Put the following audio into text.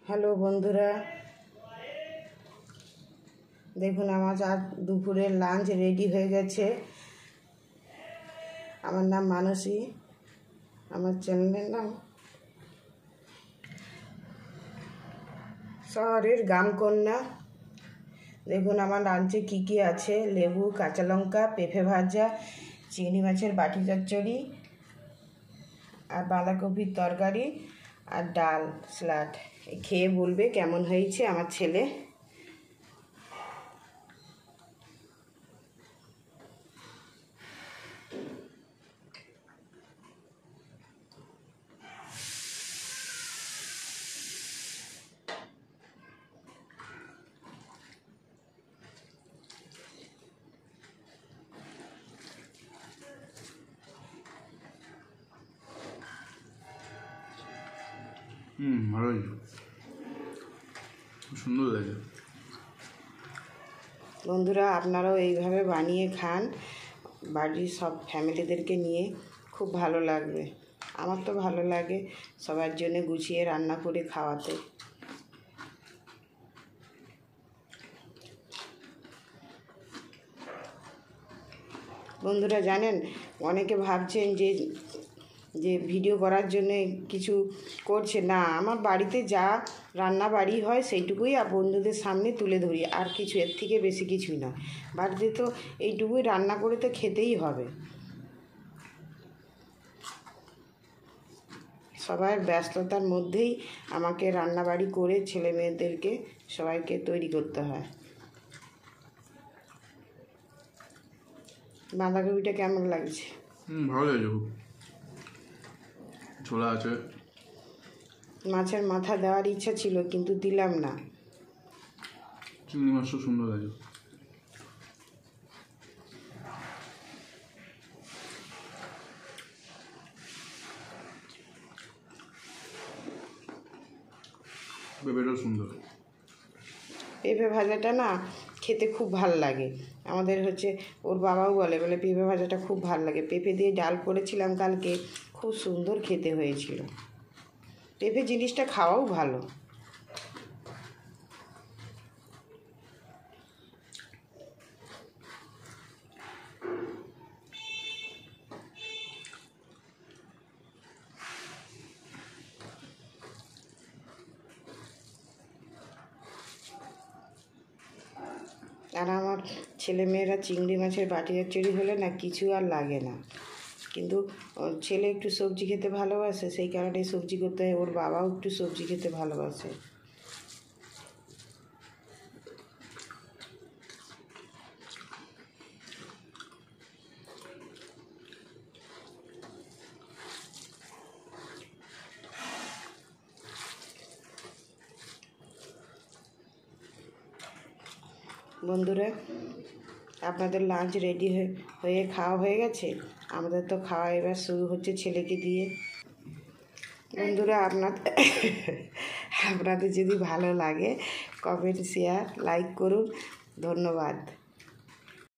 Hello বন্ধুরা, দেখুন আমার আজ দুপুরের লাঞ্চ রেডি হয়ে গেছে। আমার নাম মানসী, আমার চ্যানেলের নাম শহরের গ্রামকন্যা। দেখুন আমার লাঞ্চে কী কী আছে: লেবু, কাঁচা লঙ্কা, পেঁপে ভাজা, চিংড়ি মাছের বাটি চচ্চড়ি, আর বাঁধাকপির তরকারি, আর ডাল, স্যালাড। খেয়ে বলবে কেমন হয়েছে আমার ছেলে। ভালোই, সুন্দর লাগে। বন্ধুরা, আপনারাও এইভাবে বানিয়ে খান, বাড়ির সব ফ্যামিলিদেরকে নিয়ে, খুব ভালো লাগবে। আমার তো ভালো লাগে সবার জন্য গুছিয়ে রান্না করে খাওয়াতে। বন্ধুরা জানেন, অনেকে ভাবছেন যে ভিডিও করার জন্য কিছু করছে না। আমার বাড়িতে যা রান্না বাড়ি হয় সেইটুকুই বন্ধুদের সামনে তুলে ধরি, আর কিছু এর থেকে বেশি কিছুই না। বাড়িতে তো এইটুকুই রান্না করে তো খেতেই হবে। সবার ব্যস্ততার মধ্যেই আমাকে রান্নাবাড়ি করে ছেলে মেয়েদেরকে সবাইকে তৈরি করতে হয়। বাঁধাকপিটা কেমন লাগছে? ভালো লাগছে, খুব ছোলা আছে। মাছের মাথা দেওয়ার ইচ্ছা ছিল কিন্তু দিলাম না। চিংড়ি মাছটা সুন্দর লাগে। পেঁপেটাও সুন্দর। পেঁপে ভাজাটা না খেতে খুব ভাল লাগে। আমাদের ওর বাবাও বলে পেঁপে ভাজাটা খুব ভাল লাগে। পেঁপে দিয়ে ডাল করেছিলাম কালকে, খুব সুন্দর খেতে হয়েছিল। পেঁপে জিনিসটা খাওয়াও ভালো। আর আমার ছেলেমেয়েরা চিংড়ি মাছের বাটি চচ্চড়ি হলে না কিছু আর লাগে না। কিন্তু ছেলে একটু সবজি খেতে ভালোবাসে, সেই কারণে সবজি করতে হয়। ওর বাবাও একটু সবজি খেতে ভালোবাসে। বন্ধুরা, আপনাদের লাঞ্চ রেডি হয়ে খাওয়া হয়ে গেছে। আমাদের তো খাওয়া এবার শুরু হচ্ছে ছেলেকে দিয়ে। বন্ধুরা, আপনাদের যদি ভালো লাগে কমেন্ট, শেয়ার, লাইক করুন। ধন্যবাদ।